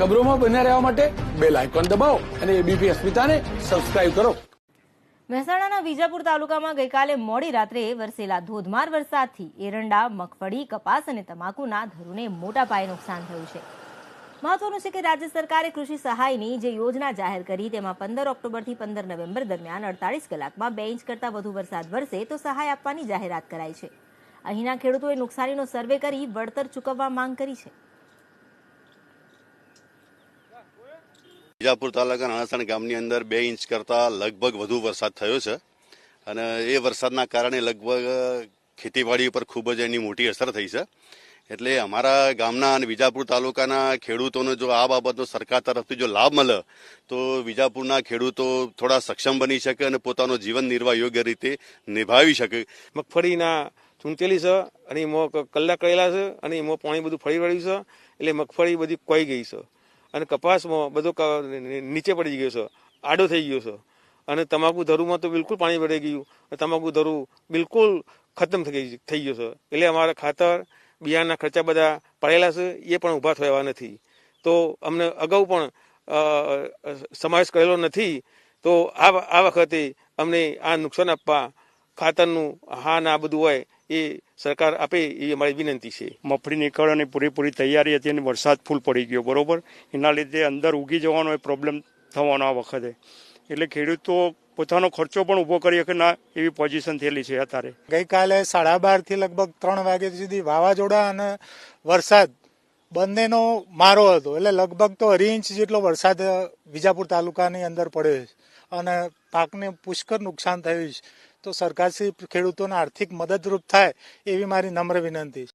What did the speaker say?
ખબરોમાં બન્યા રહેવા માટે બેલ આઇકોન દબાવો અને એબીપી અસ્મિતાને સબસ્ક્રાઇબ કરો. મહેસાણાના વિજાપુર તાલુકામાં ગઈકાલે મોડી રાત્રે વરસેલા ધોધમાર વરસાદથી એરંડા, મગફળી, કપાસ અને તમાકુના ધરોને મોટા પાયે નુકસાન થયું છે. મહત્વનું છે કે રાજ્ય સરકારે કૃષિ સહાયની જે યોજના જાહેર કરી તેમાં 15 ઓક્ટોબરથી 15 નવેમ્બર દરમિયાન 48 કલાકમાં 2 ઇંચ કરતાં વધુ વરસાદ વરસે તો સહાય આપવાની જાહેરાત કરાઈ છે. અહીંના ખેડૂતોએ નુકસાનીનો સર્વે કરી વળતર ચૂકવવા માંગ કરી છે. વિજાપુર તાલુકાના અણસણ ગામની અંદર 2 ઇંચ કરતા લગભગ વધુ વરસાદ થયો છે અને એ વરસાદના કારણે લગભગ ખેતીવાડી ઉપર ખૂબ જ એની મોટી અસર થઈ છે. એટલે અમારા ગામના અને વિજાપુર તાલુકાના ખેડૂતોને જો આ બાબતનો સરકાર તરફથી જો લાભ મળે તો વિજાપુરના ખેડૂતો થોડા સક્ષમ બની શકે અને પોતાનો જીવન નિર્વાહ યોગ્ય રીતે નિભાવી શકે. મગફળીના ચૂંટેલી છે અને એમાં કલાક કરેલા છે અને એમાં પાણી બધું ફરી વળ્યું છે એટલે મગફળી બધી કોઈ ગઈ છે અને કપાસમાં બધો નીચે પડી ગયો છે, આડો થઈ ગયો છે અને તમાકુ ધરુમાં તો બિલકુલ પાણી ભરાઈ ગયું. તમાકુ ધરું બિલકુલ ખતમ થઈ ગયો છે. એટલે અમારા ખાતર બિયારના ખર્ચા બધા પડેલા છે એ પણ ઊભા થયા નથી. તો અમને અગાઉ પણ સમાવેશ કરેલો નથી. તો આ વખતે અમને આ નુકસાન આપવા ખાતરનું હા ના બધું હોય એ સરકાર આપે એ અમારી વિનંતી છે. મગફળી નીકળવાની પૂરેપૂરી તૈયારી હતી અને વરસાદ ફૂલ પડી ગયો, બરોબર. એના લીધે અંદર ઉગી જવાનો એ પ્રોબ્લેમ થવાનો આ વખતે. એટલે ખેડૂતો પોતાનો ખર્ચો પણ ઊભો કરી શકે ના એવી પોઝિશન થયેલી છે અત્યારે. ગઈકાલે 12:30 થી લગભગ 3 વાગ્યા સુધી વાવાઝોડા અને વરસાદ બંનેનો મારો હતો. એટલે લગભગ તો 2.5 ઇંચ જેટલો વરસાદ વિજાપુર તાલુકાની અંદર પડ્યો છે અને પાકને પુષ્કળ નુકસાન થયું છે. તો સરકારશ્રી ખેડૂતોને આર્થિક મદદરૂપ થાય એવી મારી નમ્ર વિનંતી છે.